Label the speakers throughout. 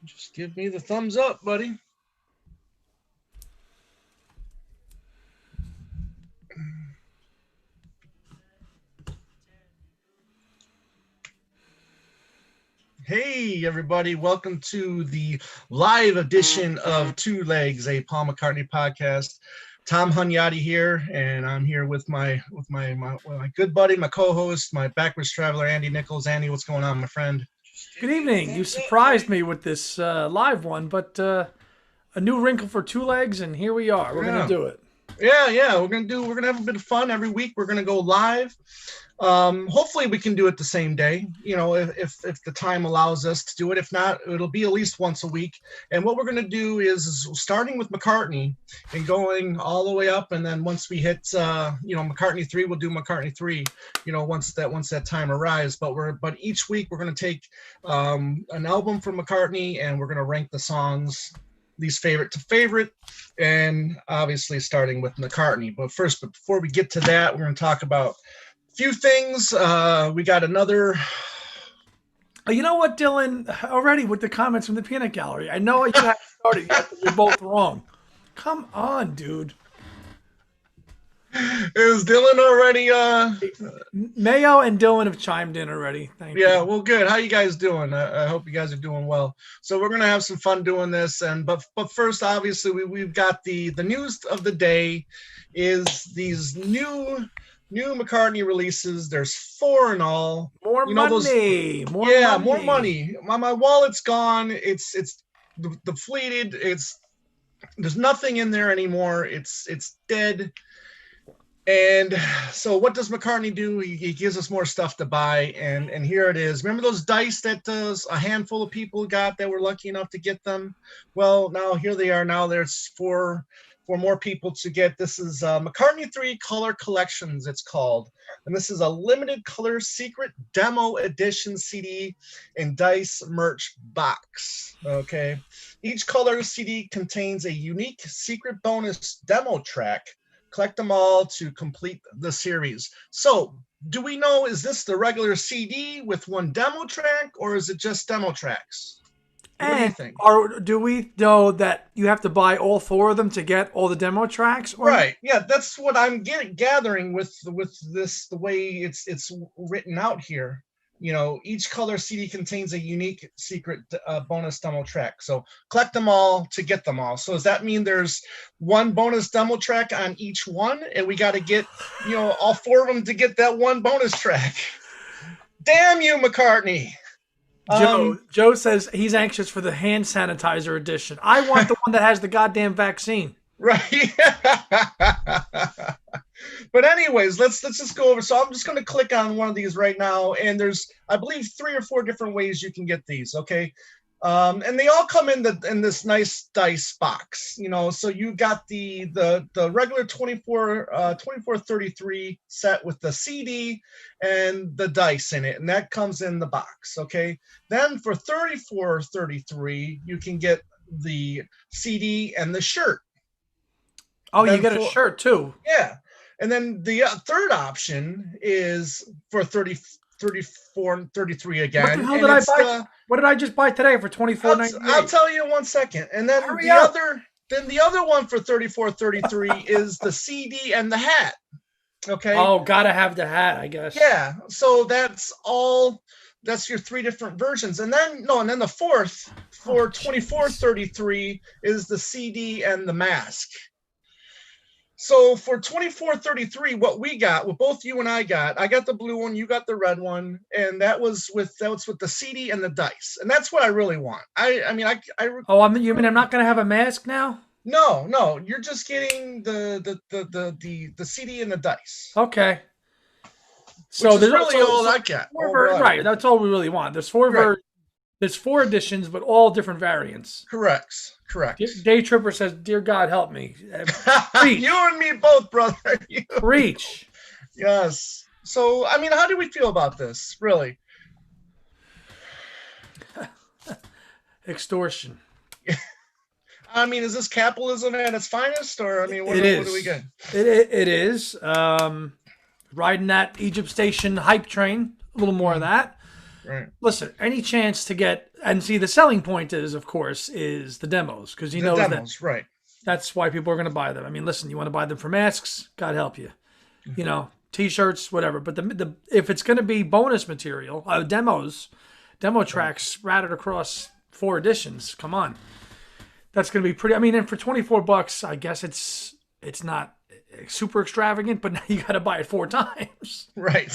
Speaker 1: Just give me the thumbs up, buddy. Hey, everybody. Welcome to the live edition of Two Legs, a Paul McCartney podcast. Tom Hunyadi here, and I'm here with my good buddy, my co-host, my backwards traveler, Andy Nichols. Andy, what's going on, my friend?
Speaker 2: Good evening. You surprised me with this live one, but a new wrinkle for Two Legs, and here we are. We're gonna do it.
Speaker 1: Yeah. We're gonna have a bit of fun every week. We're gonna go live. Hopefully we can do it the same day, if the time allows us to do it. If not, it'll be at least once a week. And what we're going to do is starting with McCartney and going all the way up. And then once we hit, McCartney 3, we'll do McCartney 3, once that time arrives. But each week we're going to take an album from McCartney and we're going to rank the songs least favorite to favorite, and obviously starting with McCartney. But before we get to that, we're going to talk about few things. We got another.
Speaker 2: You know what, Dylan? Already with the comments from the peanut gallery, I know you haven't started yet, but you're both wrong. Come on, dude.
Speaker 1: Is Dylan already?
Speaker 2: Mayo and Dylan have chimed in already. Thank you.
Speaker 1: Yeah, well, good. How you guys doing? I hope you guys are doing well. So we're gonna have some fun doing this, but first, obviously, we've got the news of the day is these new McCartney releases. There's 4 in all.
Speaker 2: More money.
Speaker 1: More money. My wallet's gone. It's depleted. There's nothing in there anymore. It's dead. And so what does McCartney do? He gives us more stuff to buy, and here it is. Remember those dice that a handful of people got that were lucky enough to get them? Well, now here they are. Now there's 4 for more people to get. This is McCartney 3 Color Collections, it's called. And this is a limited color secret demo edition CD and dice merch box. Okay. Each color CD contains a unique secret bonus demo track. Collect them all to complete the series. So, do we know, is this the regular CD with one demo track, or is it just demo tracks? What do you think?
Speaker 2: Or do we know that you have to buy all 4 of them to get all the demo tracks?
Speaker 1: Right. Yeah, that's what I'm gathering with this, the way it's written out here. Each color CD contains a unique secret bonus demo track. So collect them all to get them all. So does that mean there's one bonus demo track on each one, and we got to get, all 4 of them to get that one bonus track? Damn you, McCartney.
Speaker 2: Joe says he's anxious for the hand sanitizer edition. I want the one that has the goddamn vaccine.
Speaker 1: Right. But anyways, let's just go over. So I'm just going to click on one of these right now, and there's, I believe, 3 or 4 different ways you can get these. Okay. And they all come in this nice dice box, so you got the regular 2433 set with the CD and the dice in it, and that comes in the box. Okay. Then for 3433, you can get the CD and the shirt.
Speaker 2: Oh, you get a shirt too.
Speaker 1: Yeah. And then the third option is for 34 and 33 again.
Speaker 2: What the hell did I buy? What did I just buy today for $24.98?
Speaker 1: I'll tell you in 1 second. And then the other one for 34.33 is the CD and the hat. Okay.
Speaker 2: Oh, gotta have the hat, I guess.
Speaker 1: Yeah. So that's your 3 different versions. And then the fourth for 24.33 is the CD and the mask. So for 24.33, what both you and I got the blue one, you got the red one, and that was with the CD and the dice, and that's what I really want. You mean
Speaker 2: I'm not gonna have a mask now?
Speaker 1: No, you're just getting the CD and the dice.
Speaker 2: Okay. So
Speaker 1: there's really all I got.
Speaker 2: Right, that's all we really want. There's 4 versions. There's 4 editions, but all different variants.
Speaker 1: Correct.
Speaker 2: Day Tripper says, "Dear God, help me."
Speaker 1: You and me both, brother.
Speaker 2: Preach.
Speaker 1: Yes. So, how do we feel about this, really?
Speaker 2: Extortion.
Speaker 1: Is this capitalism at its finest, or what do we get?
Speaker 2: It is. Riding that Egypt Station hype train. A little more of that.
Speaker 1: right.
Speaker 2: Listen, any chance to get and see the selling point is, of course, is the demos because he
Speaker 1: The
Speaker 2: knows that
Speaker 1: demos, right.
Speaker 2: that's why people are going to buy them. I mean, listen, you want to buy them for masks? God help you. You know, T-shirts, whatever. But the if it's going to be bonus material, demo tracks splattered across 4 editions. Come on, that's going to be pretty. I mean, and for $24, I guess it's not super extravagant, but now you got to buy it 4 times.
Speaker 1: Right.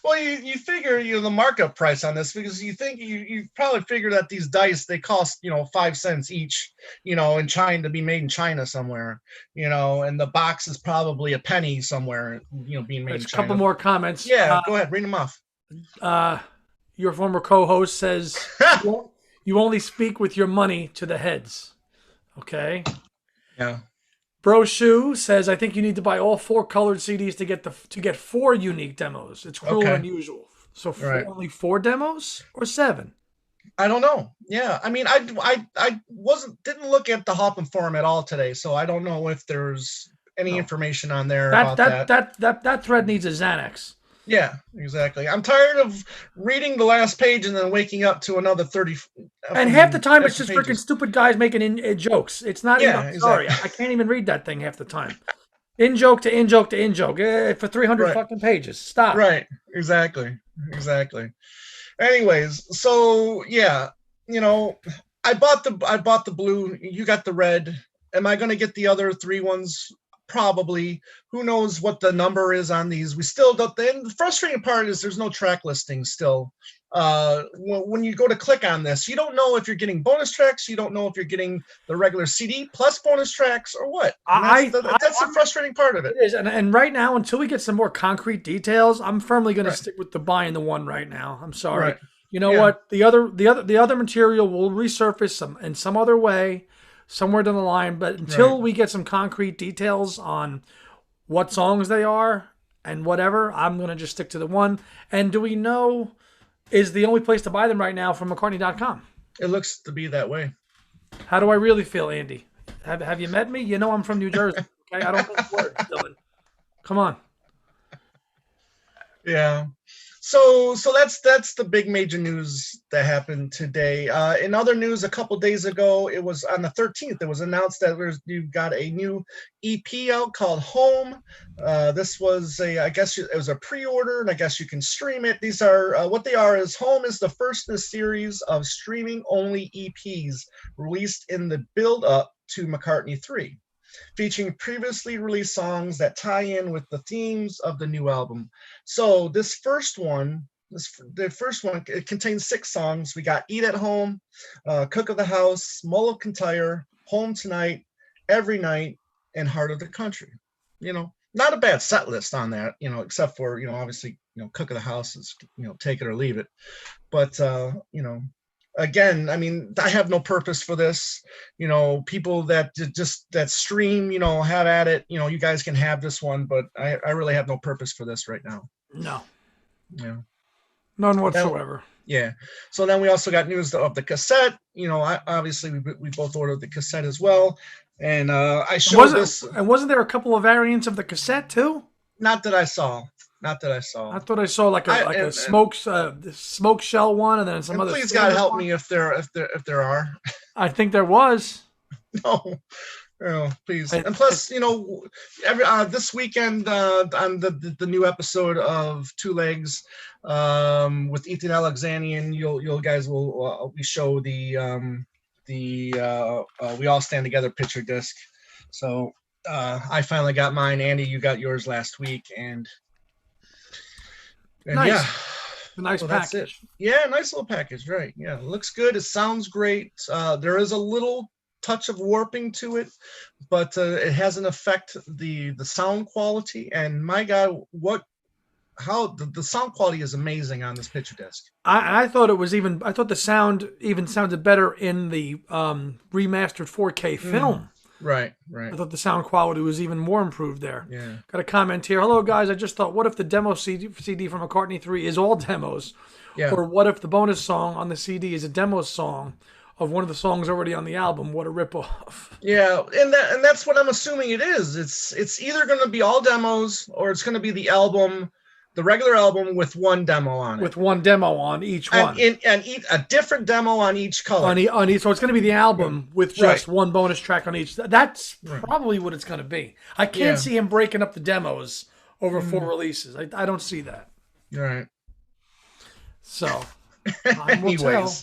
Speaker 1: Well, you figure the markup price on this because you think you probably figure that these dice they cost 5 cents each, in China to be made in China somewhere, and the box is probably a penny somewhere, being made
Speaker 2: There's
Speaker 1: in
Speaker 2: a
Speaker 1: China.
Speaker 2: couple more comments.
Speaker 1: Yeah, go ahead, read them off.
Speaker 2: Your former co-host says you only speak with your money to the heads. Okay.
Speaker 1: Yeah.
Speaker 2: Bro Shoe says, I think you need to buy all 4 colored CDs to get 4 unique demos. It's cruel and unusual. So only 4 demos or 7?
Speaker 1: I don't know. Yeah, I mean, I didn't look at the Hoppin Forum at all today, so I don't know if there's any information on there about that.
Speaker 2: That thread needs a Xanax.
Speaker 1: Yeah, exactly. I'm tired of reading the last page and then waking up to another 30.
Speaker 2: And half the time it's just freaking stupid guys making jokes. It's not even, I'm sorry, I can't even read that thing half the time. In joke to in joke to in joke for 300 fucking pages. Stop.
Speaker 1: Right. Exactly. Anyways, so yeah, I bought the blue. You got the red. Am I going to get the other 3 ones? Probably. Who knows what the number is on these? We still don't. The frustrating part is there's no track listing still. When you go to click on this, you don't know if you're getting bonus tracks. You don't know if you're getting the regular CD plus bonus tracks or what. That's the frustrating part of it.
Speaker 2: It is, and right now, until we get some more concrete details, I'm firmly going to stick with the buying the one right now. I'm sorry.
Speaker 1: Right.
Speaker 2: You know what? The other material will resurface in some other way, somewhere down the line. But until we get some concrete details on what songs they are and whatever, I'm going to just stick to the one. And do we know, is the only place to buy them right now from McCartney.com?
Speaker 1: It looks to be that way.
Speaker 2: How do I really feel, Andy? Have you met me? You know I'm from New Jersey. Okay, I don't think words, Dylan. Come on.
Speaker 1: Yeah. So that's the big major news that happened today. In other news, a couple days ago, it was on the 13th, it was announced that you've got a new EP out called Home. This was I guess it was a pre-order, and I guess you can stream it. These are what they are is Home is the first in a series of streaming-only EPs released in the build-up to McCartney 3. Featuring previously released songs that tie in with the themes of the new album. So the first one, it contains 6 songs. We got Eat at Home, Cook of the House, Mull of Kintyre, Home Tonight, Every Night, and Heart of the Country. Not a bad set list on that, except for, obviously, Cook of the House is, take it or leave it. But, again, I mean, I have no purpose for this. People that stream, have at it. You guys can have this one, but I really have no purpose for this right now.
Speaker 2: No.
Speaker 1: Yeah.
Speaker 2: None whatsoever.
Speaker 1: Yeah. So then we also got news of the cassette. Obviously we both ordered the cassette as well, and I showed this. And
Speaker 2: wasn't there a couple of variants of the cassette too?
Speaker 1: Not that I saw. I
Speaker 2: thought I saw like a smoke shell one, and then some other.
Speaker 1: Please God help me if there are.
Speaker 2: I think there was.
Speaker 1: No, please. And plus, this weekend on the new episode of Two Legs with Ethan Alexanian, you guys will we show the We All Stand Together picture disc. So I finally got mine. Andy, you got yours last week, and
Speaker 2: nice.
Speaker 1: Yeah.
Speaker 2: A nice package. That's it.
Speaker 1: Yeah, nice little package, right. Yeah, it looks good. It sounds great. There is a little touch of warping to it, but it hasn't affected the sound quality. And my God, the sound quality is amazing on this picture disc.
Speaker 2: I thought the sound even sounded better in the remastered 4K film.
Speaker 1: Right.
Speaker 2: I thought the sound quality was even more improved there.
Speaker 1: Yeah.
Speaker 2: Got a comment here. Hello, guys. I just thought, what if the demo CD from McCartney 3 is all demos?
Speaker 1: Yeah.
Speaker 2: Or what if the bonus song on the CD is a demo song of one of the songs already on the album? What a ripoff.
Speaker 1: Yeah, and that's what I'm assuming it is. It's either going to be all demos or it's going to be the album the regular album with one demo on it.
Speaker 2: With one demo on each one.
Speaker 1: And a different demo on each color.
Speaker 2: On each, so it's going to be the album with just one bonus track on each. That's probably what it's going to be. I can't see him breaking up the demos over 4 releases. I don't see that.
Speaker 1: Right.
Speaker 2: So, time will tell.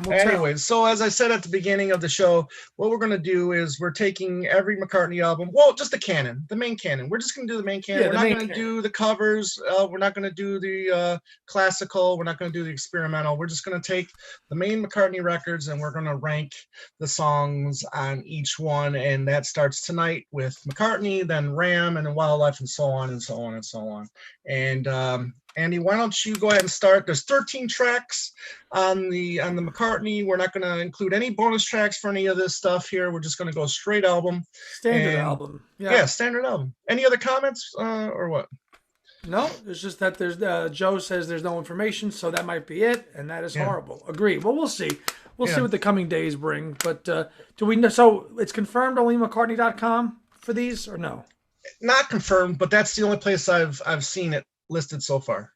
Speaker 1: Anyways, so as I said at the beginning of the show, what we're going to do is we're taking every McCartney album, well, just the canon, the main canon. We're just going to do the main canon. We're not going to do the covers. We're not going to do the classical. We're not going to do the experimental. We're just going to take the main McCartney records and we're going to rank the songs on each one. And that starts tonight with McCartney, then Ram, and then Wildlife, and so on and so on and so on. And Andy, why don't you go ahead and start? There's 13 tracks on the McCartney. We're not going to include any bonus tracks for any of this stuff here. We're just going to go straight album.
Speaker 2: Standard album.
Speaker 1: Yeah, standard album. Any other comments or what?
Speaker 2: No, it's just that there's Joe says there's no information, so that might be it, and that is horrible. Agree. Well, we'll see. We'll see what the coming days bring. But do we know? So it's confirmed only McCartney.com for these, or no?
Speaker 1: Not confirmed, but that's the only place I've seen it listed so far.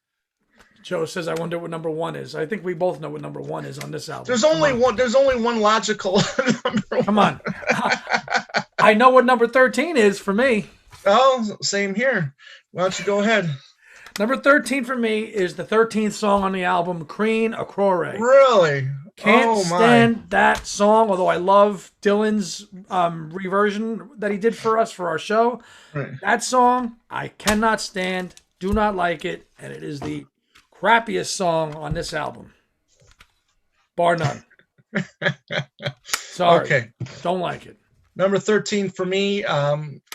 Speaker 2: Joe says, "I wonder what number 1 is." I think we both know what number 1 is on this album.
Speaker 1: There's only one. There's only one logical number.
Speaker 2: Come on, I know what number 13 is for me.
Speaker 1: Oh, same here. Why don't you go ahead?
Speaker 2: Number 13 for me is the 13th song on the album, "Creen a Crore."
Speaker 1: Really?
Speaker 2: Can't stand that song, although I love Dylan's reversion that he did for us for our show.
Speaker 1: Right.
Speaker 2: That song, I cannot stand, do not like it, and it is the crappiest song on this album. Bar none. Sorry.
Speaker 1: Okay.
Speaker 2: Don't like it.
Speaker 1: Number 13 for me,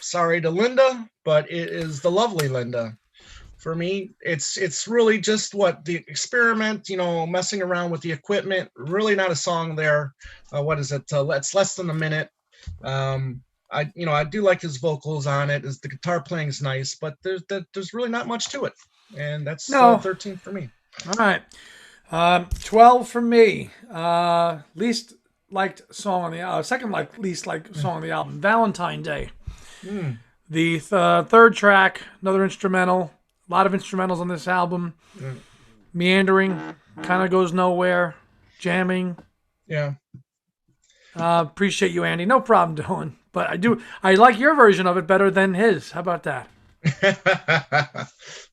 Speaker 1: sorry to Linda, but it is The Lovely Linda. For me, it's really just the experiment, messing around with the equipment. Really not a song there. What is it? It's less than a minute. I do like his vocals on it. The guitar playing is nice, but there's really not much to it. And that's 13 for me.
Speaker 2: All right. 12 for me. Least liked song on the second least liked song on the album, Valentine Day. The third track, another instrumental. A lot of instrumentals on this album. Meandering, kind of goes nowhere. Jamming.
Speaker 1: Yeah.
Speaker 2: Appreciate you, Andy. No problem, Dylan. But I like your version of it better than his. How about that?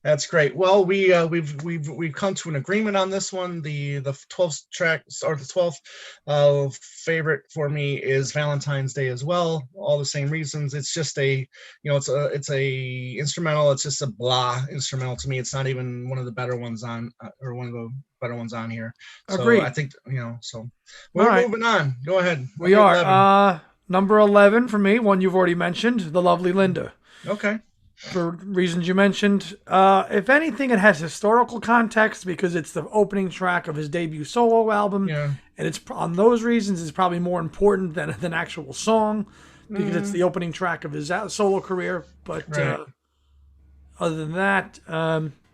Speaker 1: That's great. Well, we've come to an agreement on this one. The 12th track, or the 12th favorite for me is Valentine's Day as well. All the same reasons. It's just it's a instrumental. It's just a blah instrumental to me. It's not even one of the better ones on, or one of the better ones on here. So
Speaker 2: Agreed.
Speaker 1: I think so. We're moving on. Go ahead.
Speaker 2: We are. Number 11 for me, one you've already mentioned, The Lovely Linda.
Speaker 1: Okay.
Speaker 2: For reasons you mentioned. If anything, it has historical context because it's the opening track of his debut solo album.
Speaker 1: Yeah. And
Speaker 2: it's on those reasons it's probably more important than actual song because it's the opening track of his solo career. But other than that,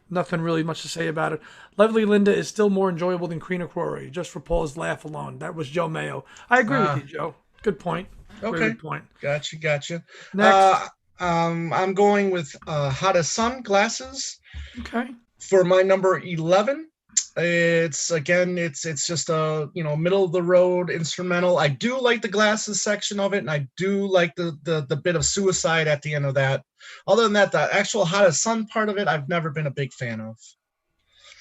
Speaker 2: nothing really much to say about it. Lovely Linda is still more enjoyable than Creen a Crore, just for Paul's laugh alone. That was Joe Mayo. I agree with you, Joe. Good point.
Speaker 1: Okay.
Speaker 2: Very good point.
Speaker 1: Gotcha.
Speaker 2: Next.
Speaker 1: I'm going with Hot as Sunglasses.
Speaker 2: Okay.
Speaker 1: For my number 11. It's just a middle of the road instrumental. I do like the glasses section of it, and I do like the bit of suicide at the end of that. Other than that, the actual Hot as Sun part of it, I've never been a big fan of.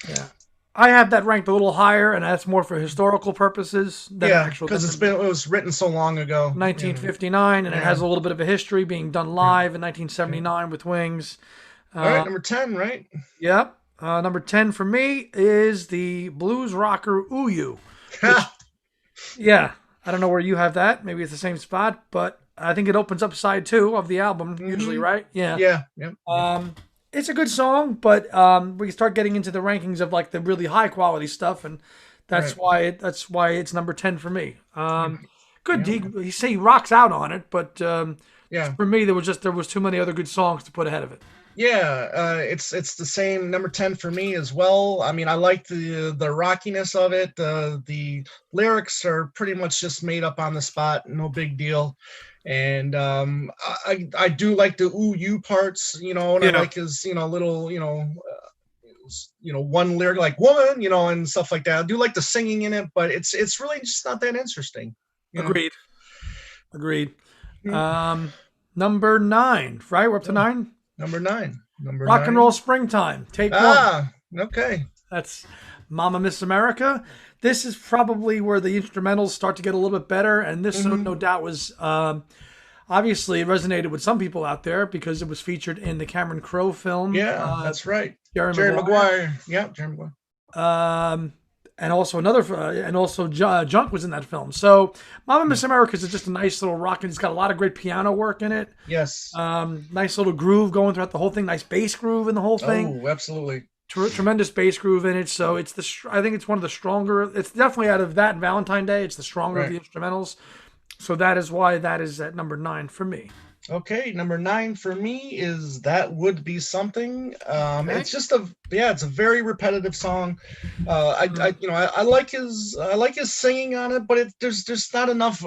Speaker 2: Yeah. I have that ranked a little higher, and that's more for historical purposes than actual.
Speaker 1: Because it was written so long ago,
Speaker 2: 1959, and it has a little bit of a history being done live in 1979 with Wings.
Speaker 1: All right, number 10, right?
Speaker 2: Yep. Number 10 for me is the blues rocker Uyu. Yeah, I don't know where you have that. Maybe it's the same spot, but I think it opens up side 2 of the album usually, right?
Speaker 1: Yeah.
Speaker 2: It's a good song, but we start getting into the rankings of like the really high quality stuff, and that's why it's number 10 for me. Good. He say he rocks out on it, but for me there was too many other good songs to put ahead of it.
Speaker 1: Yeah, it's the same number 10 for me as well. I mean, I like the rockiness of it. The lyrics are pretty much just made up on the spot, no big deal. And I do like the ooh you parts, and I like his little one lyric like "woman," and stuff like that. I do like the singing in it, but it's really just not that interesting.
Speaker 2: Agreed. Agreed.
Speaker 1: Yeah.
Speaker 2: Number 9, right? We're up to 9.
Speaker 1: Number 9. Number
Speaker 2: Rock and
Speaker 1: 9.
Speaker 2: Roll Springtime. Take 1.
Speaker 1: Okay.
Speaker 2: That's Mama Miss America. This is probably where the instrumentals start to get a little bit better, and this no doubt was obviously it resonated with some people out there because it was featured in the Cameron Crowe film.
Speaker 1: Yeah, that's right.
Speaker 2: Jerry
Speaker 1: Maguire. Yeah, Jerry Maguire.
Speaker 2: And also Junk was in that film. So Mama Miss America is just a nice little rock, and it's got a lot of great piano work in it.
Speaker 1: Yes.
Speaker 2: Nice little groove going throughout the whole thing. Nice bass groove in the whole thing.
Speaker 1: Oh, absolutely.
Speaker 2: Tremendous bass groove in it. So I think it's one of the stronger. It's definitely out of that and Valentine Day. It's the stronger of the instrumentals. So that is why that is at number 9 for me.
Speaker 1: Okay, number 9 for me is That Would Be Something.
Speaker 2: Okay.
Speaker 1: It's just it's a very repetitive song. I like his singing on it, but there's just not enough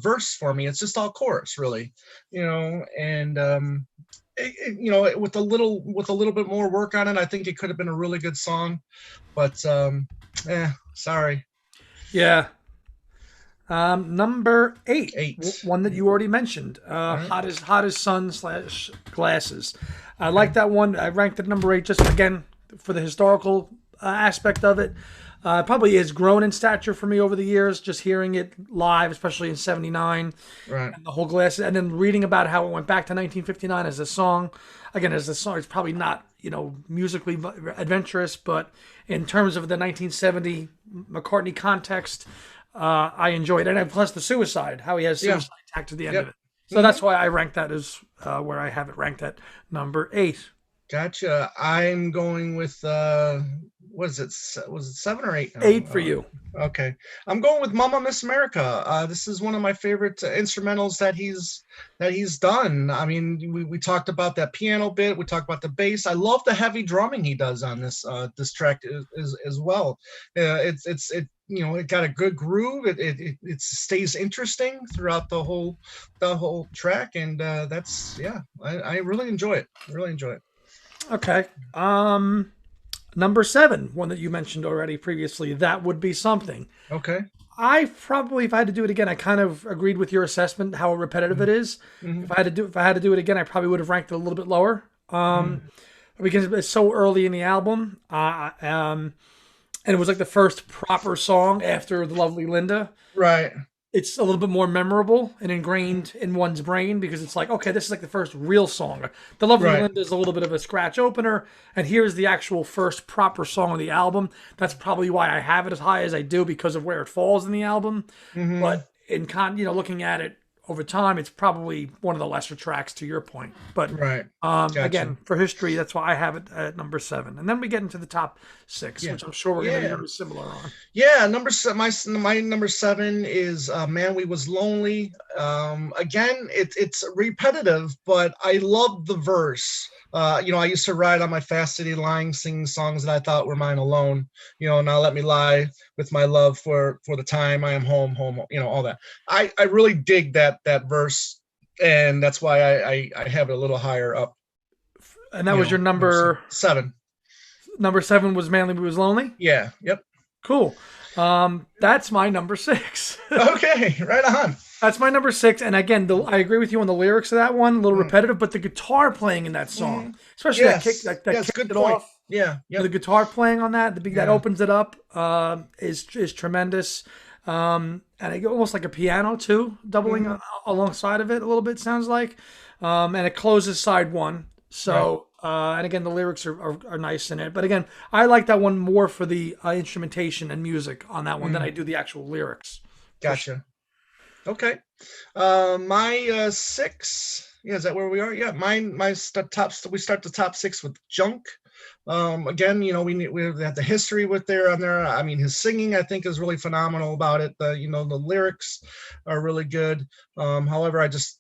Speaker 1: verse for me. It's just all chorus, really, and with a little bit more work on it, I think it could have been a really good song, but sorry.
Speaker 2: Yeah. Number 8,
Speaker 1: 8,
Speaker 2: one that you already mentioned, Hot as Sun / Glasses. I like that one. I ranked it number 8 just again for the historical aspect of it. Probably has grown in stature for me over the years, just hearing it live, especially in '79,
Speaker 1: right?
Speaker 2: And the whole Glasses, and then reading about how it went back to 1959 as a song. Again, as a song, it's probably not musically adventurous, but in terms of the 1970 McCartney context. I enjoyed it, and plus the suicide, how he has suicide tacked to the end of it. So that's why I ranked that as where I have it ranked at number 8.
Speaker 1: Gotcha. I'm going with was it 7 or 8?
Speaker 2: 8 for you.
Speaker 1: Okay. I'm going with Mama Miss America. This is one of my favorite instrumentals that he's done. I mean, we talked about that piano bit. We talked about the bass. I love the heavy drumming he does on this track as well. It got a good groove. It stays interesting throughout the whole track, and I really enjoy it.
Speaker 2: Okay. Number 7, one that you mentioned already previously, That Would Be Something.
Speaker 1: Okay.
Speaker 2: I probably, if I had to do it again, I kind of agreed with your assessment how repetitive it is. If I had to do it again, I probably would have ranked it a little bit lower. Because it's so early in the album. And it was like the first proper song after The Lovely Linda.
Speaker 1: Right.
Speaker 2: It's a little bit more memorable and ingrained in one's brain because it's like, okay, this is like the first real song. The Lovely Linda is a little bit of a scratch opener, and here's the actual first proper song of the album. That's probably why I have it as high as I do because of where it falls in the album. But looking at it over time, it's probably one of the lesser tracks to your point. But
Speaker 1: Gotcha.
Speaker 2: Again, for history, that's why I have it at number 7. And then we get into the top 6, which I'm sure we're going to be very similar on.
Speaker 1: Yeah, my number 7 is Man We Was Lonely. Again, it's repetitive, but I love the verse. I used to ride on my fast city lying, singing songs that I thought were mine alone. Now let me lie with my love for the time I am home, all that. I really dig that verse, and that's why I have it a little higher up.
Speaker 2: And that was your number
Speaker 1: 7.
Speaker 2: Number 7 was Man We Was Lonely?
Speaker 1: Yeah. Yep.
Speaker 2: Cool. That's my number 6.
Speaker 1: Okay, right on.
Speaker 2: That's my number 6, and again, I agree with you on the lyrics of that one. A little repetitive, but the guitar playing in that song, especially that kick, that kicked
Speaker 1: good
Speaker 2: it
Speaker 1: point.
Speaker 2: off.
Speaker 1: Yeah,
Speaker 2: the guitar playing on that, that opens it up, is tremendous. And it almost like a piano too, doubling alongside of it a little bit. Sounds like, and it closes side 1. So, and again, the lyrics are nice in it. But again, I like that one more for the instrumentation and music on that one than I do the actual lyrics.
Speaker 1: Gotcha. Okay. My 6. Yeah, is that where we are? Yeah, we start the top 6 with Junk. Again, we have the history on there. I mean, his singing, I think, is really phenomenal about it. The lyrics are really good. However, I just,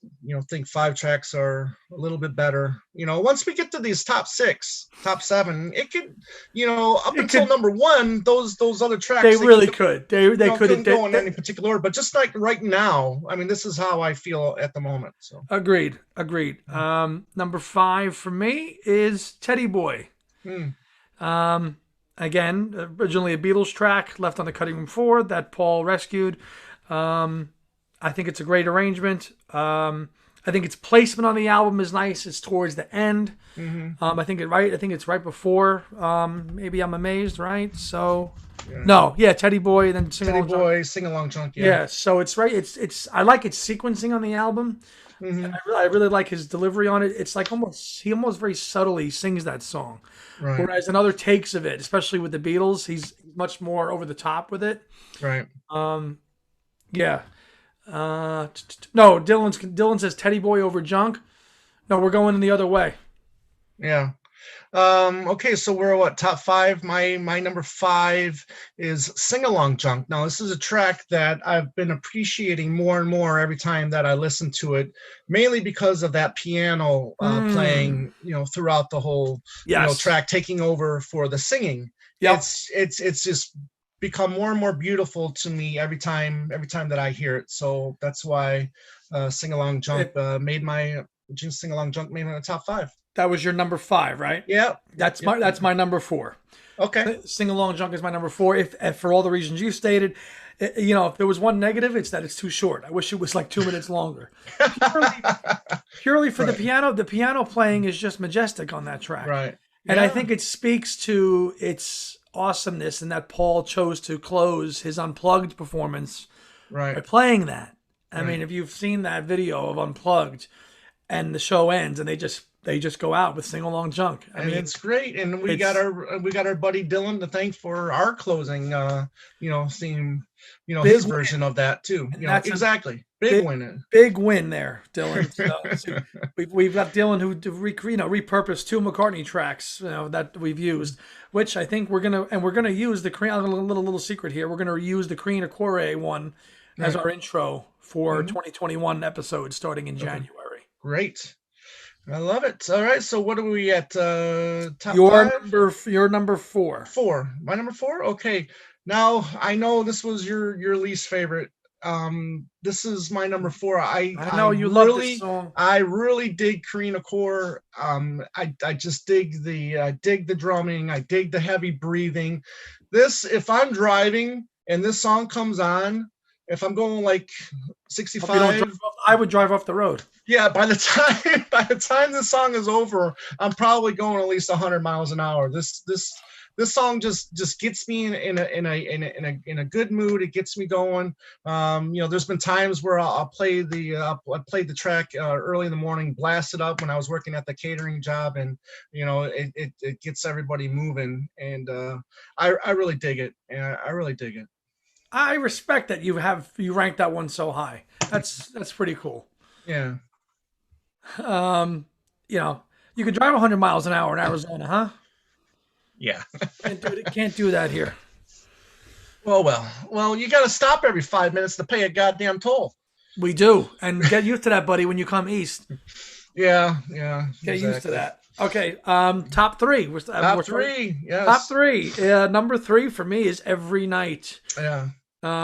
Speaker 1: think 5 tracks are a little bit better. Once we get to these top 6, top 7, it could, until number 1, those other tracks.
Speaker 2: They really could. They couldn't
Speaker 1: go in any particular order, but just like right now, I mean, this is how I feel at the moment. So
Speaker 2: agreed. Number 5 for me is Teddy Boy. Again, originally a Beatles track, left on the cutting room floor that Paul rescued. I think it's a great arrangement. I think its placement on the album is nice. It's towards the end. I think it's right before. Maybe I'm amazed, right? So,
Speaker 1: Yeah.
Speaker 2: no, yeah, Teddy Boy, then
Speaker 1: Teddy Boy, Sing Along Chunk. Yeah.
Speaker 2: Yeah, so it's right. It's. I like its sequencing on the album. I really like his delivery on it. It's like he almost very subtly sings that song.
Speaker 1: Right.
Speaker 2: Whereas in other takes of it, especially with the Beatles, he's much more over the top with it.
Speaker 1: Right.
Speaker 2: Yeah. No, Dylan says Teddy Boy over Junk. No, we're going in the other way.
Speaker 1: Yeah. Okay, so we're what, top 5? My number 5 is Sing Along Junk. Now, this is a track that I've been appreciating more and more every time that I listen to it, mainly because of that piano playing, throughout the whole track, taking over for the singing.
Speaker 2: Yep.
Speaker 1: It's just become more and more beautiful to me every time that I hear it. So that's why Sing Along Junk made my top 5.
Speaker 2: That was your number 5, right?
Speaker 1: Yeah.
Speaker 2: That's my number 4.
Speaker 1: Okay.
Speaker 2: Sing Along Junk is my number 4. If for all the reasons you stated, if there was one negative, it's that it's too short. I wish it was like 2 minutes longer. Purely for the piano. The piano playing is just majestic on that track.
Speaker 1: Right.
Speaker 2: And I think it speaks to its awesomeness in that Paul chose to close his Unplugged performance by playing that. I mean, if you've seen that video of Unplugged and the show ends and they just go out with Sing Along Junk. I mean,
Speaker 1: it's great, and we got our buddy Dylan to thank for our closing, theme, his version of that too. Exactly, big win.
Speaker 2: Big win there, Dylan. So we've got Dylan who repurposed 2 McCartney tracks, that we've used, which I think we're gonna use the Cream. A little secret here. We're gonna use the Cream Accore one as our intro for 2021 episodes starting in January.
Speaker 1: Great. I love it. All right, so what are we at? Top
Speaker 2: your
Speaker 1: 5?
Speaker 2: Your number 4.
Speaker 1: 4. My number 4. Okay. Now I know this was your least favorite. This is my number 4. I know you love this song. I really dig Karina Core. I just dig the drumming. I dig the heavy breathing. If I'm driving and this song comes on, if I'm going like 65,
Speaker 2: I would drive off the road.
Speaker 1: Yeah, by the time this song is over, I'm probably going at least 100 miles an hour. This song just gets me in a good mood. It gets me going. There's been times where I played the track early in the morning, blast it up when I was working at the catering job, and it gets everybody moving. And I really dig it. And I really dig it.
Speaker 2: I respect that you ranked that one so high. That's pretty cool.
Speaker 1: Yeah.
Speaker 2: You could drive 100 miles an hour in Arizona, huh?
Speaker 1: Yeah.
Speaker 2: Can't do that here.
Speaker 1: Well, you got to stop every 5 minutes to pay a goddamn toll.
Speaker 2: We do, and get used to that, buddy, when you come east.
Speaker 1: Yeah.
Speaker 2: Get used to that. Okay, top 3.
Speaker 1: Top 3, yes.
Speaker 2: Top 3. Number 3 for me is Every Night.
Speaker 1: Yeah.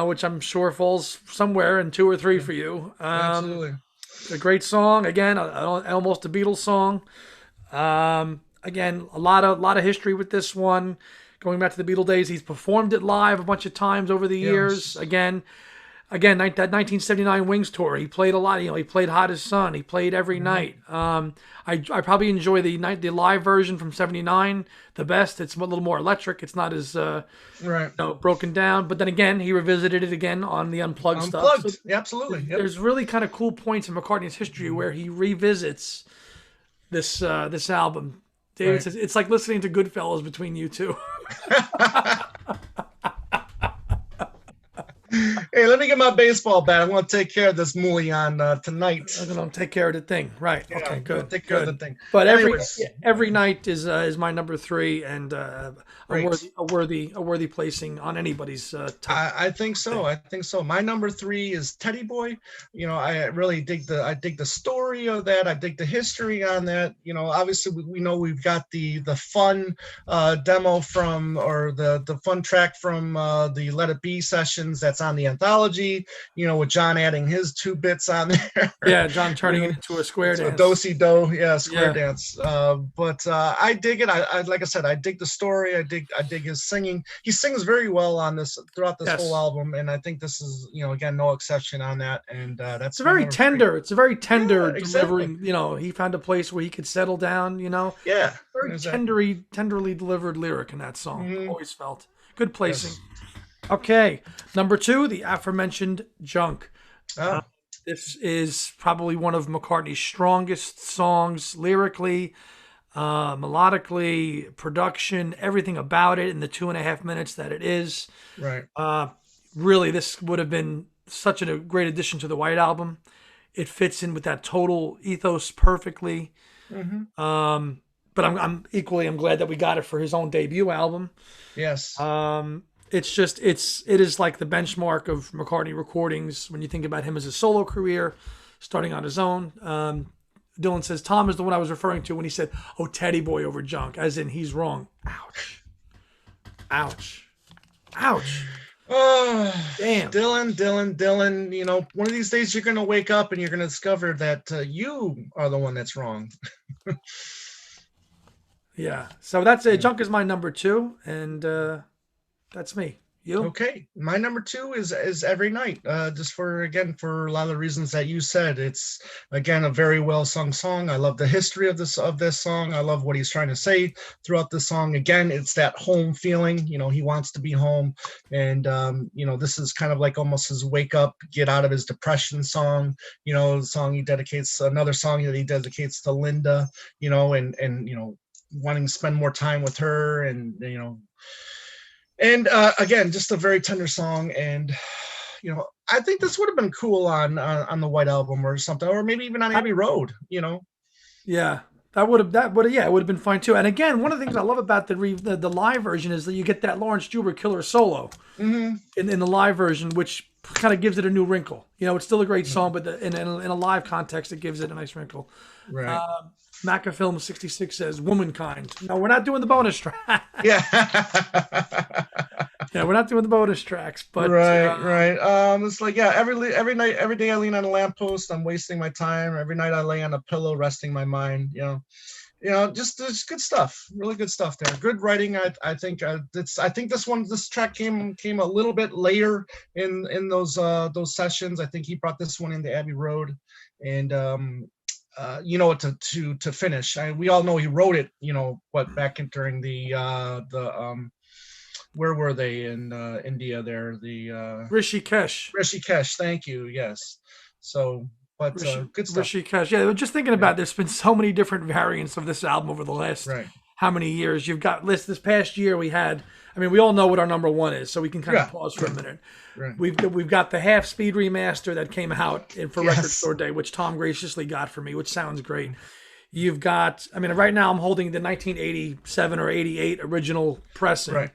Speaker 2: Which I'm sure falls somewhere in 2 or 3 for you.
Speaker 1: Absolutely.
Speaker 2: A great song. Again, almost a Beatles song. Again, a lot of history with this one. Going back to the Beatle days, he's performed it live a bunch of times over the years. Again, that 1979 Wings tour, he played a lot. He played Hot as Sun. He played Every Night. I probably enjoy the live version from '79 the best. It's a little more electric. It's not as broken down. But then again, he revisited it again on the Unplugged stuff. So
Speaker 1: absolutely. Yep.
Speaker 2: There's really kind of cool points in McCartney's history where he revisits this album. David says it's like listening to Goodfellas between you two.
Speaker 1: Hey, let me get my baseball bat. I'm going to take care of this Moulian tonight.
Speaker 2: I'm going to take care of the thing. Right.
Speaker 1: Yeah,
Speaker 2: okay, good.
Speaker 1: Take care of the thing.
Speaker 2: But every night is my number 3 and a worthy placing on anybody's top.
Speaker 1: I think so. I think so. My number 3 is Teddy Boy. I really dig the story of that. I dig the history on that. Obviously we know we've got the fun demo from, or the fun track from the Let It Be sessions that's on the anthology, with John adding his 2 bits on there.
Speaker 2: Yeah, John turning it into a square
Speaker 1: So
Speaker 2: dance.
Speaker 1: do-si-do, yeah, square
Speaker 2: Yeah.
Speaker 1: dance. But I dig it. I like I said, I dig the story. I dig his singing. He sings very well on this throughout this
Speaker 2: Yes.
Speaker 1: whole album, and I think this is, again, no exception on that. And that's
Speaker 2: It's very tender. It's a very tender
Speaker 1: exactly.
Speaker 2: delivering. He found a place where he could settle down.
Speaker 1: Yeah,
Speaker 2: Very
Speaker 1: exactly.
Speaker 2: tenderly delivered lyric in that song.
Speaker 1: Mhm.
Speaker 2: Always felt good placing.
Speaker 1: Yes.
Speaker 2: Okay, number 2, the aforementioned Junk.
Speaker 1: Oh,
Speaker 2: This is probably one of McCartney's strongest songs lyrically, melodically, production, everything about it in the 2.5 minutes that it is.
Speaker 1: right.
Speaker 2: Really, this would have been such a great addition to the White Album. It fits in with that total ethos perfectly.
Speaker 1: Hmm.
Speaker 2: But I'm glad that we got it for his own debut album.
Speaker 1: Yes.
Speaker 2: It is like the benchmark of McCartney recordings when you think about him as a solo career, starting on his own. Dylan says Tom is the one I was referring to when he said, "Oh, Teddy Boy over Junk," as in he's wrong. Ouch, ouch, ouch.
Speaker 1: Oh,
Speaker 2: Damn.
Speaker 1: Dylan. One of these days you're gonna wake up and you're gonna discover that you are the one that's wrong.
Speaker 2: Yeah. So that's it. Junk is my number 2, and that's me. You?
Speaker 1: Okay, my number 2 is Every Night. Just for a lot of the reasons that you said. It's again a very well sung song. I love the history of this song. I love what he's trying to say throughout the song. Again, it's that home feeling. He wants to be home, and this is kind of like almost his wake up, get out of his depression song. The song he dedicates, another song that he dedicates to Linda. And wanting to spend more time with her, and again, just a very tender song. And I think this would have been cool on the White Album or something, or maybe even on Abbey Road.
Speaker 2: Yeah. It would have been fine too. And again, one of the things I love about the live version is that you get that Lawrence Juber killer solo in the live version, which kind of gives it a new wrinkle. It's still a great song, but in a live context, it gives it a nice wrinkle.
Speaker 1: Right.
Speaker 2: Macafilm 66 says "Womankind." No, we're not doing the bonus track.
Speaker 1: Yeah.
Speaker 2: Yeah, we're not doing the bonus tracks, but
Speaker 1: right. It's like, yeah, every night, every day I lean on a lamppost, I'm wasting my time. Every night I lay on a pillow, resting my mind. Just good stuff, really good stuff there. Good writing. I think this track came a little bit later in those sessions. I think he brought this one into Abbey Road, and to finish. We all know he wrote it. Back during the where were they in India? There, the Rishikesh. Thank you. Yes. So, but good stuff.
Speaker 2: Rishikesh. Yeah, just thinking about. There's been so many different variants of this album over the last how many years? You've got this past year we had. I mean, we all know what our number 1 is, so we can kind of pause for a minute.
Speaker 1: Right.
Speaker 2: We've got the half speed remaster that came out for Record Store Day, which Tom graciously got for me, which sounds great. You've got, right now I'm holding the 1987 or 88 original pressing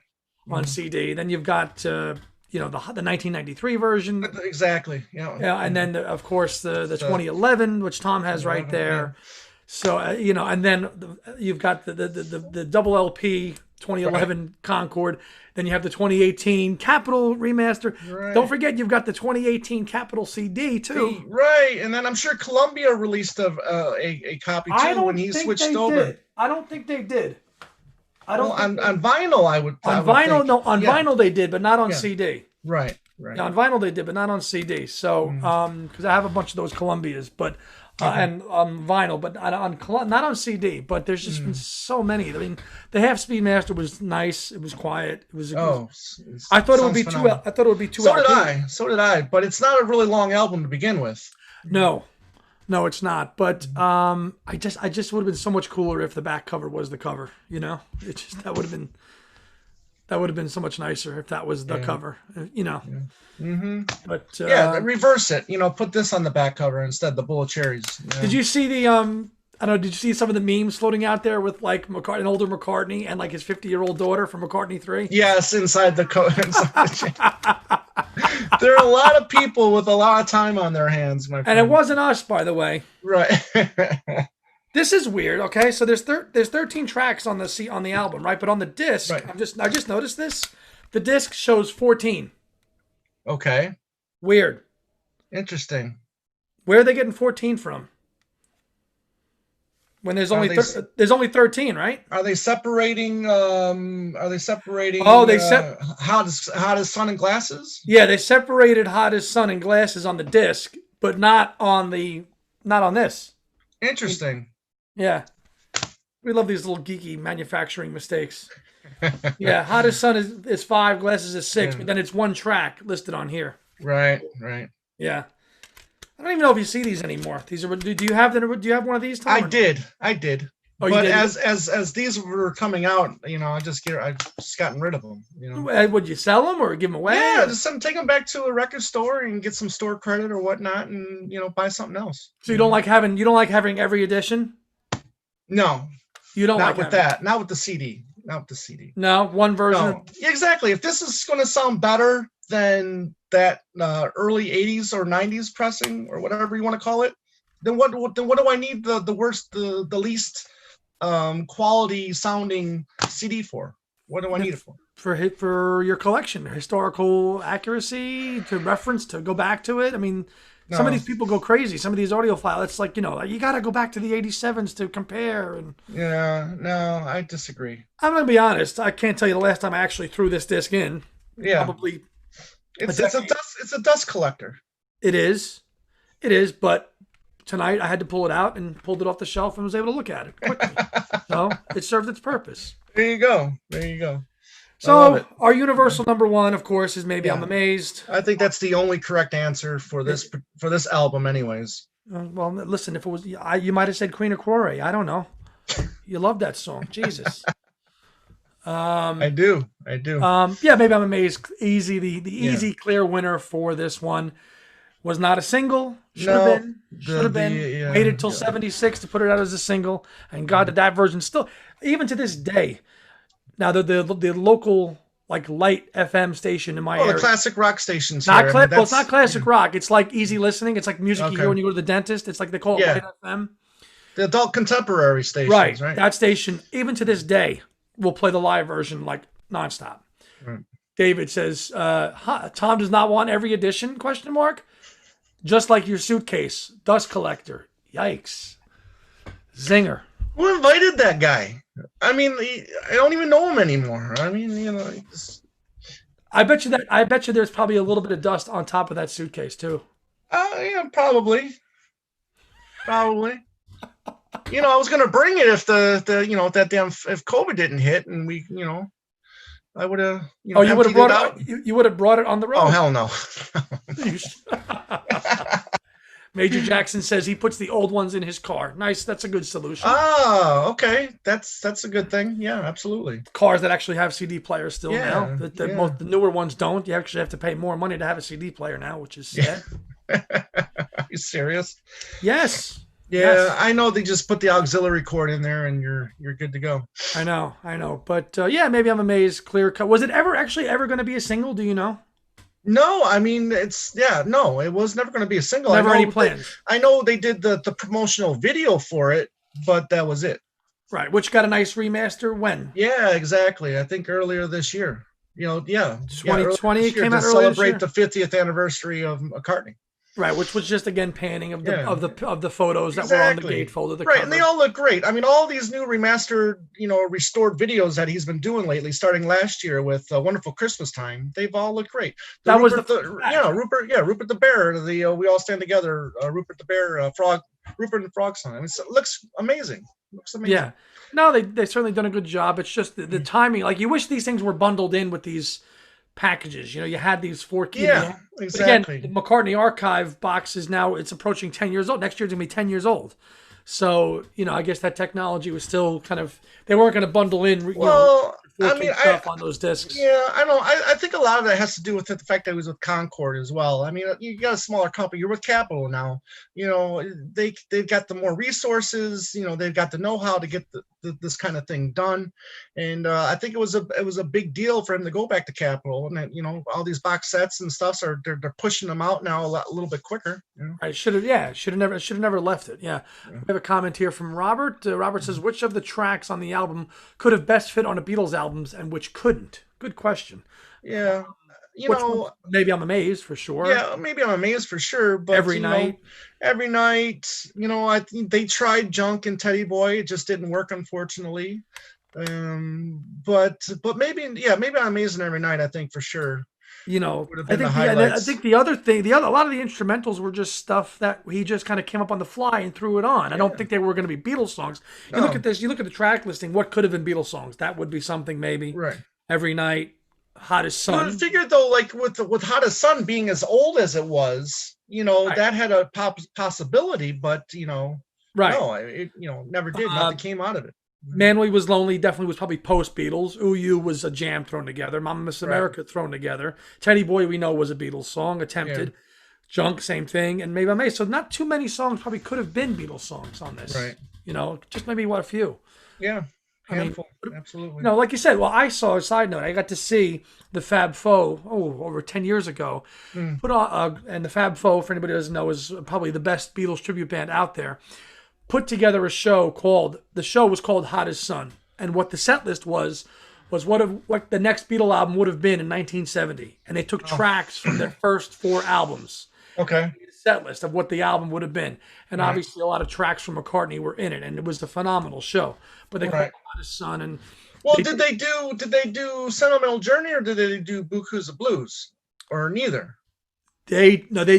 Speaker 2: on CD. Then you've got the 1993 version.
Speaker 1: Exactly. Yeah.
Speaker 2: And then of course the 2011, which Tom has right there.
Speaker 1: Yeah.
Speaker 2: So and then you've got the double LP 2011 Concord. Then you have the 2018 Capitol remaster.
Speaker 1: Right.
Speaker 2: Don't forget you've got the 2018 Capitol CD too.
Speaker 1: Right, and then I'm sure Columbia released a copy too when he switched over.
Speaker 2: I don't think they did.
Speaker 1: On vinyl, I would.
Speaker 2: On vinyl they did, but not on CD.
Speaker 1: Right.
Speaker 2: Yeah, on vinyl they did, but not on CD. So, because I have a bunch of those Columbias, but and on vinyl, but not on CD. But there's just been so many. The half speed master was nice. It was quiet. It was. I thought it would be phenomenal. I thought it would be 2 hours.
Speaker 1: So did I. But it's not a really long album to begin with.
Speaker 2: No, it's not. But I just would have been so much cooler if the back cover was the cover. That would have been so much nicer if that was the cover. But
Speaker 1: reverse it. Put this on the back cover instead. The Bull of Cherries. Yeah.
Speaker 2: Did you see the Did you see some of the memes floating out there with like an older McCartney and like his 50-year-old daughter from McCartney 3?
Speaker 1: Yes, inside the there are a lot of people with a lot of time on their hands, my friend.
Speaker 2: And it wasn't us, by the way.
Speaker 1: Right.
Speaker 2: This is weird. Okay, so there's 13 tracks on the album, right? But on the disc, I just noticed this. The disc shows 14.
Speaker 1: Okay.
Speaker 2: Weird.
Speaker 1: Interesting.
Speaker 2: Where are they getting 14 from? When
Speaker 1: Are they
Speaker 2: there's only 13, right?
Speaker 1: are they separating? Are they
Speaker 2: Oh,
Speaker 1: separating?
Speaker 2: they set.
Speaker 1: How does sun and glasses?
Speaker 2: Yeah, they separated Hot as Sun and Glasses on the disc, but not on this.
Speaker 1: Interesting.
Speaker 2: Yeah, we love these little geeky manufacturing mistakes. Yeah, Hot as Sun is 5, Glasses is 6,
Speaker 1: Yeah.
Speaker 2: but then it's one track listed on here.
Speaker 1: Right. Right.
Speaker 2: Yeah, I don't even know if you see these anymore. These are. Do you have Do you have one of these, Tom?
Speaker 1: I did. I did.
Speaker 2: Oh, you
Speaker 1: But
Speaker 2: did.
Speaker 1: as these were coming out, I've just gotten rid of them.
Speaker 2: Would you sell them or give them away?
Speaker 1: Yeah,
Speaker 2: or-
Speaker 1: just take them back to a record store and get some store credit or whatnot, and buy something else.
Speaker 2: So you don't like having every edition?
Speaker 1: No,
Speaker 2: You don't
Speaker 1: not
Speaker 2: like
Speaker 1: with
Speaker 2: having
Speaker 1: that. Not with the CD. Not with the CD.
Speaker 2: No, one version.
Speaker 1: No, exactly. If this is going to sound better than that early '80s or '90s pressing or whatever you want to call it, then what do I need the worst, the least quality sounding CD for? What do I need it for?
Speaker 2: For your collection, historical accuracy, to reference, to go back to it. I mean, some of
Speaker 1: No.
Speaker 2: these people go crazy. Some of these audiophiles, it's like, you got to go back to the 87s to compare. And
Speaker 1: Yeah, no, I disagree.
Speaker 2: I'm going to be honest, I can't tell you the last time I actually threw this disc in.
Speaker 1: Yeah,
Speaker 2: Probably
Speaker 1: it's
Speaker 2: a
Speaker 1: a dust collector.
Speaker 2: it is. It is, but tonight I had to pull it out and pulled it off the shelf and was able to look at it quickly. So it served its purpose.
Speaker 1: There you go. There you go. I love
Speaker 2: So
Speaker 1: it.
Speaker 2: our universal number one, of course, is Maybe
Speaker 1: Yeah.
Speaker 2: I'm Amazed.
Speaker 1: I think that's the only correct answer for this album, anyways.
Speaker 2: Well, listen, if it was, you might have said Queen of Quarry. I don't know. You love that song, Jesus.
Speaker 1: I do.
Speaker 2: Yeah, Maybe I'm Amazed. Easy, the
Speaker 1: Yeah.
Speaker 2: easy, clear winner for this one. Was not a single. Should
Speaker 1: No,
Speaker 2: have been. Should have been.
Speaker 1: yeah,
Speaker 2: Waited till
Speaker 1: yeah.
Speaker 2: '76 to put it out as a single, and God, that version still, even to this day. Now the local like light FM station in my
Speaker 1: Well,
Speaker 2: area.
Speaker 1: the classic rock stations
Speaker 2: Not
Speaker 1: here.
Speaker 2: well, it's not classic rock. It's like easy listening. It's like music you
Speaker 1: Okay.
Speaker 2: hear when you go to the dentist. It's like they call it
Speaker 1: Yeah.
Speaker 2: light FM.
Speaker 1: The adult contemporary stations, right?
Speaker 2: That station, even to this day, will play the live version like nonstop.
Speaker 1: Right.
Speaker 2: David says, Tom does not want every edition, question mark. Just like your suitcase, dust collector. Yikes. Zinger.
Speaker 1: Who invited that guy? I mean, I don't even know him anymore. I mean,
Speaker 2: I bet you there's probably a little bit of dust on top of that suitcase too.
Speaker 1: yeah, probably. I was gonna bring it if if COVID didn't hit and we, I would have,
Speaker 2: You would have
Speaker 1: emptied
Speaker 2: brought
Speaker 1: it
Speaker 2: it.
Speaker 1: out.
Speaker 2: You would have brought it on the road.
Speaker 1: Oh hell no.
Speaker 2: Major Jackson says he puts the old ones in his car. Nice. That's a good solution.
Speaker 1: Oh, okay. That's a good thing. Yeah, absolutely.
Speaker 2: Cars that actually have CD players still
Speaker 1: Yeah,
Speaker 2: now.
Speaker 1: yeah.
Speaker 2: The newer ones don't. You actually have to pay more money to have a CD player now, which is sad.
Speaker 1: Are you serious?
Speaker 2: Yes.
Speaker 1: Yeah,
Speaker 2: Yes.
Speaker 1: I know they just put the auxiliary cord in there and you're good to go.
Speaker 2: I know. But yeah, Maybe I'm Amazed. Clear cut. Was it ever going to be a single? Do you know?
Speaker 1: No, I mean no, it was never going to be a single.
Speaker 2: Never
Speaker 1: I know
Speaker 2: any plans.
Speaker 1: I know they did the promotional video for it, but that was it.
Speaker 2: Right. Which got a nice remaster when?
Speaker 1: Yeah, exactly. I think earlier this year. Yeah.
Speaker 2: 2020
Speaker 1: earlier this year
Speaker 2: came
Speaker 1: to
Speaker 2: out earlier this
Speaker 1: celebrate
Speaker 2: year?
Speaker 1: the 50th anniversary of McCartney.
Speaker 2: Right, which was just again panning of the
Speaker 1: Yeah.
Speaker 2: of the photos that were on the
Speaker 1: Exactly.
Speaker 2: gatefold of the
Speaker 1: Right,
Speaker 2: cover.
Speaker 1: and they all look great. I mean, all these new remastered, restored videos that he's been doing lately, starting last year with Wonderful Christmas Time, they've all looked great.
Speaker 2: That was
Speaker 1: Rupert the Bear, the We All Stand Together, Rupert the Bear, Rupert and the Frog song. I mean, it looks amazing.
Speaker 2: Yeah. No, they certainly done a good job. It's just the timing. Like you wish these things were bundled in with these packages. You had these 4 key.
Speaker 1: Yeah,
Speaker 2: But
Speaker 1: exactly.
Speaker 2: again, the McCartney archive box is now it's approaching 10 years old. Next year it's gonna be 10 years old. So, I guess that technology was still kind of they weren't gonna bundle in
Speaker 1: Well, I
Speaker 2: 4K
Speaker 1: mean,
Speaker 2: stuff on those discs.
Speaker 1: Yeah, I know. I think a lot of that has to do with the fact that it was with Concord as well. I mean, you got a smaller company. You're with Capital now. They've got the more resources. They've got the know-how to get this kind of thing done. And I think it was a big deal for him to go back to Capital. And all these box sets and stuff they're pushing them out now a little bit quicker.
Speaker 2: Right, should have never left it. Yeah. We have a comment here from Robert. Robert says, which of the tracks on the album could have best fit on a Beatles albums and which couldn't? Good question.
Speaker 1: Yeah. you
Speaker 2: Which one?
Speaker 1: know,
Speaker 2: Maybe I'm Amazed for sure.
Speaker 1: yeah, maybe I'm Amazed for sure, but
Speaker 2: Every night.
Speaker 1: every night, I think they tried Junk and Teddy Boy. It just didn't work, unfortunately. But maybe, yeah, maybe I'm Amazing Every Night. I think for sure would have
Speaker 2: I
Speaker 1: been the
Speaker 2: think I
Speaker 1: highlights.
Speaker 2: think the other thing, a lot of the instrumentals were just stuff that he just kind of came up on the fly and threw it on. I don't
Speaker 1: Yeah,
Speaker 2: think they were going to be Beatles songs. You look at
Speaker 1: no,
Speaker 2: this, you look at the track listing. What could have been Beatles songs? That would be something maybe.
Speaker 1: right.
Speaker 2: Every night, Hottest
Speaker 1: You would
Speaker 2: Sun.
Speaker 1: figure though, like with Hot as Sun being as old as it was,
Speaker 2: Right.
Speaker 1: that had a possibility, but
Speaker 2: Right.
Speaker 1: no, it never did.
Speaker 2: Uh,
Speaker 1: Nothing came out of it.
Speaker 2: Man We Was Lonely definitely was probably post Beatles. Ooh You was a jam thrown together. Mama Miss
Speaker 1: Right.
Speaker 2: America thrown together. Teddy Boy we know was a Beatles song
Speaker 1: Yeah.
Speaker 2: attempted. Junk same thing, and maybe I may. So not too many songs probably could have been Beatles songs on this.
Speaker 1: Right.
Speaker 2: Just maybe what a few.
Speaker 1: Yeah.
Speaker 2: I mean,
Speaker 1: Handful. Absolutely.
Speaker 2: like you said, well, I saw a side note. I got to see the Fab Four, over 10 years ago.
Speaker 1: Mm.
Speaker 2: Put on, and the Fab Four, for anybody who doesn't know, is probably the best Beatles tribute band out there. Put together a show the show was called Hot as Sun. And what the set list was what the next Beatle album would have been in 1970. And they took tracks from their first 4 albums.
Speaker 1: Okay.
Speaker 2: Set list of what the album would have been. And
Speaker 1: Right.
Speaker 2: obviously a lot of tracks from McCartney were in it. And it was a phenomenal show. But they called
Speaker 1: Right.
Speaker 2: it Hot as Sun. And
Speaker 1: Well,
Speaker 2: they
Speaker 1: did they do Sentimental Journey, or did they do Buku's of Blues, or neither?
Speaker 2: They no they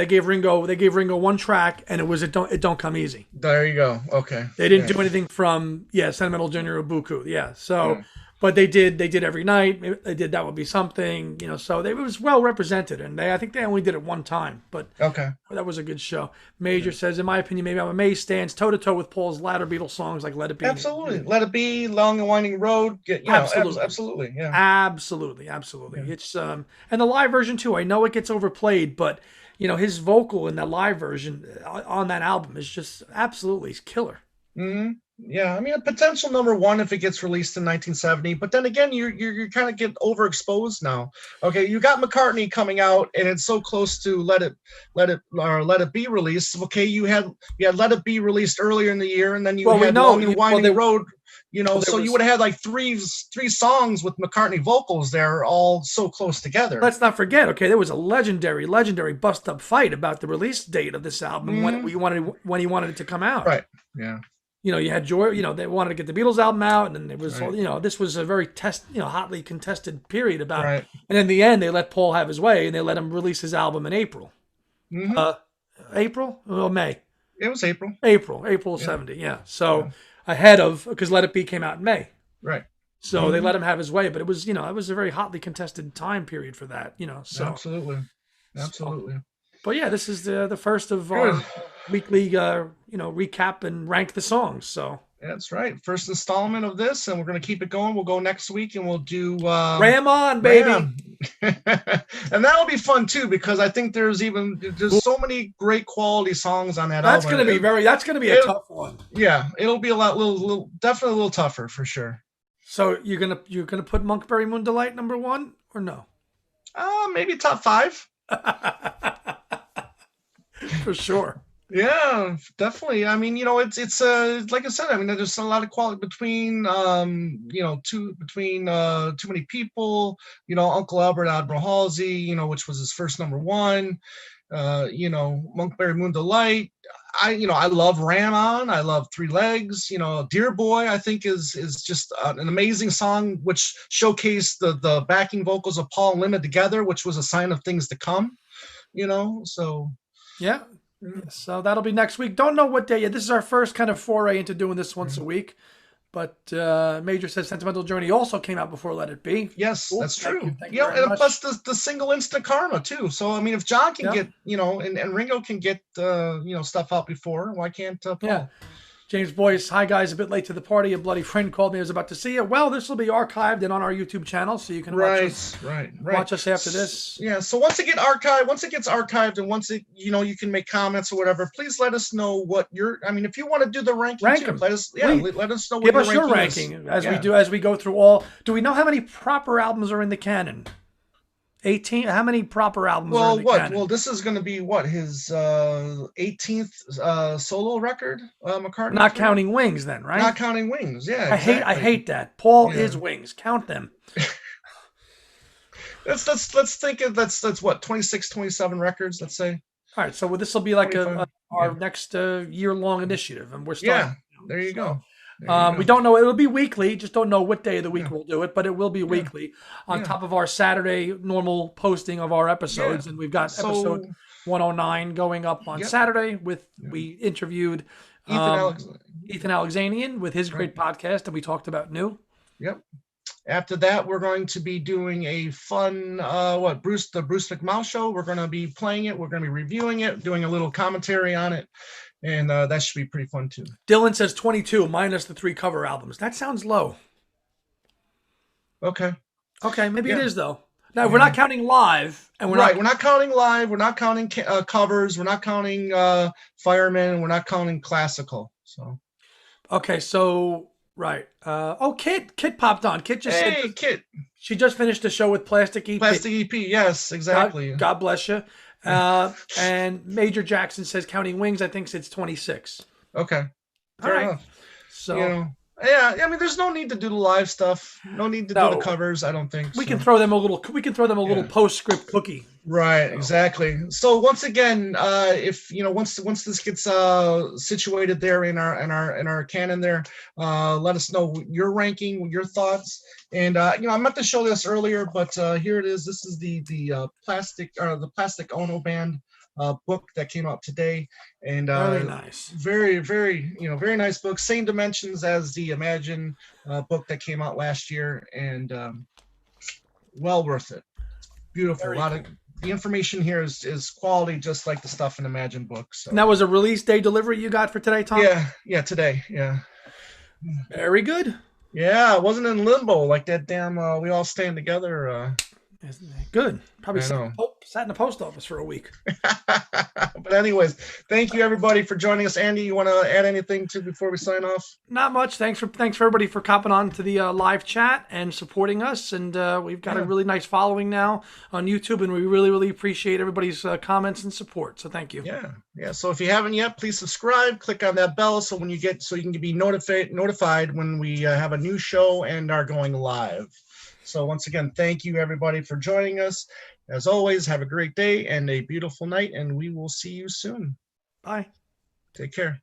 Speaker 2: gave Ringo one track and it was it don't come easy.
Speaker 1: There you go. Okay.
Speaker 2: They didn't
Speaker 1: Yeah.
Speaker 2: do anything from Sentimental Journey or Buku. Yeah. So
Speaker 1: Yeah.
Speaker 2: but they did Every Night. Maybe they did That Would Be Something, so it was well represented, and I think they only did it one time, but
Speaker 1: Okay.
Speaker 2: that was a good show. Major says, in my opinion, Maybe I'm Amazed stands toe to toe with Paul's latter Beatles songs like Let It Be.
Speaker 1: Absolutely. Let It Be, Long and Winding Road.
Speaker 2: Absolutely.
Speaker 1: Absolutely. Yeah.
Speaker 2: Absolutely.
Speaker 1: Yeah.
Speaker 2: It's and the live version too. I know it gets overplayed, but his vocal in the live version on that album is just absolutely killer.
Speaker 1: Hmm. Yeah, I mean, a potential number one if it gets released in 1970. But then again, you kind of get overexposed now. Okay, you got McCartney coming out, and it's so close to Let It Be released. Okay, you had Let It Be released earlier in the year, and then you had Long and Winding Road. So you would have had like three songs with McCartney vocals there, all so close together.
Speaker 2: Let's not forget. Okay, there was a legendary bust up fight about the release date of this album
Speaker 1: Mhm.
Speaker 2: when he wanted it to come out.
Speaker 1: Right. Yeah.
Speaker 2: You had Joy. They wanted to get the Beatles album out, and then it was,
Speaker 1: Right.
Speaker 2: this was a very hotly contested period about.
Speaker 1: Right.
Speaker 2: And in the end, they let Paul have his way, and they let him release his album in April.
Speaker 1: Hmm.
Speaker 2: April or May?
Speaker 1: It was April.
Speaker 2: April of '70. Yeah. So ahead of, because Let It Be came out in May.
Speaker 1: Right.
Speaker 2: So they let him have his way, but it was, it was a very hotly contested time period for that. So
Speaker 1: Absolutely. Absolutely.
Speaker 2: But yeah, this is the first of our
Speaker 1: Good.
Speaker 2: weekly, recap and rank the songs. So
Speaker 1: That's right. First installment of this, and we're going to keep it going. We'll go next week, and we'll do
Speaker 2: ram on, baby.
Speaker 1: Ram. And that'll be fun too, because I think there's so many great quality songs on that
Speaker 2: That's
Speaker 1: album.
Speaker 2: That's gonna be a tough one.
Speaker 1: Yeah, it'll be definitely a little tougher for sure.
Speaker 2: So you're gonna put Monkeyberry Moon Delight number 1 or no?
Speaker 1: Maybe top 5.
Speaker 2: For sure.
Speaker 1: Yeah, definitely. I mean, it's like I said. I mean, there's a lot of quality between Too Many People. Uncle Albert Admiral Halsey. Which was his first number 1. Monkeyberry Moon Delight. I love Ram On. I love Three Legs. Dear Boy, I think is just an amazing song, which showcased the backing vocals of Paul and Linda together, which was a sign of things to come. So
Speaker 2: yeah. So that'll be next week. Don't know what day yet. This is our first kind of foray into doing this once a week. But Major says Sentimental Journey also came out before Let It Be.
Speaker 1: Yes,
Speaker 2: Cool.
Speaker 1: that's true.
Speaker 2: Thank you very
Speaker 1: and
Speaker 2: much.
Speaker 1: plus the single Instant Karma too. So I mean, if John can get and Ringo can get stuff out before, why can't Paul?
Speaker 2: Yeah. James Boyce, hi guys, a bit late to the party. A bloody friend called me. I was about to see it. Well, this will be archived and on our YouTube channel, so you can watch us after this.
Speaker 1: Yeah. So once it gets archived, and once it you can make comments or whatever, please let us know what if you want to do the ranking, let us know.
Speaker 2: Give us your ranking as we go through all. Do we know how many proper albums are in the canon? 18. How many proper albums are in the canon?
Speaker 1: Well, this is going to be his 18th solo record, McCartney.
Speaker 2: Not counting Wings, then, right?
Speaker 1: Not counting Wings. Yeah.
Speaker 2: I hate that. Paul is Wings. Count them.
Speaker 1: let's think of that's what 26, 27 records. Let's say
Speaker 2: All right, so this will be like
Speaker 1: 25.
Speaker 2: our
Speaker 1: Yeah,
Speaker 2: next year-long initiative, and we're starting
Speaker 1: yeah.
Speaker 2: now.
Speaker 1: There you
Speaker 2: So
Speaker 1: go. There you
Speaker 2: we
Speaker 1: go.
Speaker 2: don't know. It'll be weekly. Just don't know what day of the week
Speaker 1: Yeah,
Speaker 2: we'll do it, but it will be
Speaker 1: yeah,
Speaker 2: weekly on
Speaker 1: yeah,
Speaker 2: top of our Saturday normal posting of our
Speaker 1: yeah.
Speaker 2: episodes. And we've got episode
Speaker 1: So
Speaker 2: 109 going up on
Speaker 1: yep,
Speaker 2: Saturday. With
Speaker 1: yeah.
Speaker 2: we interviewed
Speaker 1: Ethan
Speaker 2: um,
Speaker 1: Alex.
Speaker 2: Ethan Alexanian with his
Speaker 1: Right.
Speaker 2: great podcast, and we talked about new.
Speaker 1: Yep. After that, we're going to be doing a fun the Bruce McMahon show. We're going to be playing it. We're going to be reviewing it, doing a little commentary on it, and that should be pretty fun too.
Speaker 2: Dylan says 22 minus the 3 cover albums. That sounds low.
Speaker 1: Okay.
Speaker 2: Okay, maybe it
Speaker 1: Yeah.
Speaker 2: is though. Now we're
Speaker 1: Yeah.
Speaker 2: not counting live, and we're
Speaker 1: Right.
Speaker 2: not.
Speaker 1: We're not counting live. We're not counting covers. We're not counting firemen. We're not counting classical. So.
Speaker 2: Okay, so right. Kit popped on. Kit just said
Speaker 1: Hey, Kit.
Speaker 2: she just finished a show with Plastic EP.
Speaker 1: Plastic EP. Yes, exactly.
Speaker 2: God bless you. And Major Jackson says counting wings. I think it's 26.
Speaker 1: Okay.
Speaker 2: All
Speaker 1: Fair
Speaker 2: right.
Speaker 1: enough.
Speaker 2: So
Speaker 1: You know. Yeah, I mean, there's no need to do the live stuff. No need to do the
Speaker 2: no,
Speaker 1: covers. I don't think
Speaker 2: we
Speaker 1: so.
Speaker 2: can throw them a little. We can throw them a little
Speaker 1: Yeah.
Speaker 2: postscript cookie.
Speaker 1: Right,
Speaker 2: So,
Speaker 1: exactly. So once again, if once this gets situated there in our canon there, let us know your ranking, your thoughts, and I meant to show this earlier, but here it is. This is the Plastic Ono Band book that came out today, and
Speaker 2: very nice.
Speaker 1: very very nice book. Same dimensions as the Imagine book that came out last year, and well worth it. Beautiful.
Speaker 2: Very
Speaker 1: A lot of the information here is quality, just like the stuff in Imagine books. So.
Speaker 2: And that was a release day delivery you got for today, Tom?
Speaker 1: Yeah, today. Yeah.
Speaker 2: Very good.
Speaker 1: Yeah, it wasn't in limbo like that damn We All Stand Together.
Speaker 2: Isn't that good? Probably
Speaker 1: I know.
Speaker 2: sat in the post office for a week.
Speaker 1: But anyways, thank you everybody for joining us. Andy, you want to add anything to before we sign off?
Speaker 2: Not much. Thanks for everybody for copping on to the live chat and supporting us. And we've got a really nice following now on YouTube, and we really appreciate everybody's comments and support. So thank you.
Speaker 1: Yeah. So if you haven't yet, please subscribe. Click on that bell so you can be notified when we have a new show and are going live. So once again, thank you everybody for joining us. As always, have a great day and a beautiful night, and we will see you soon.
Speaker 2: Bye.
Speaker 1: Take care.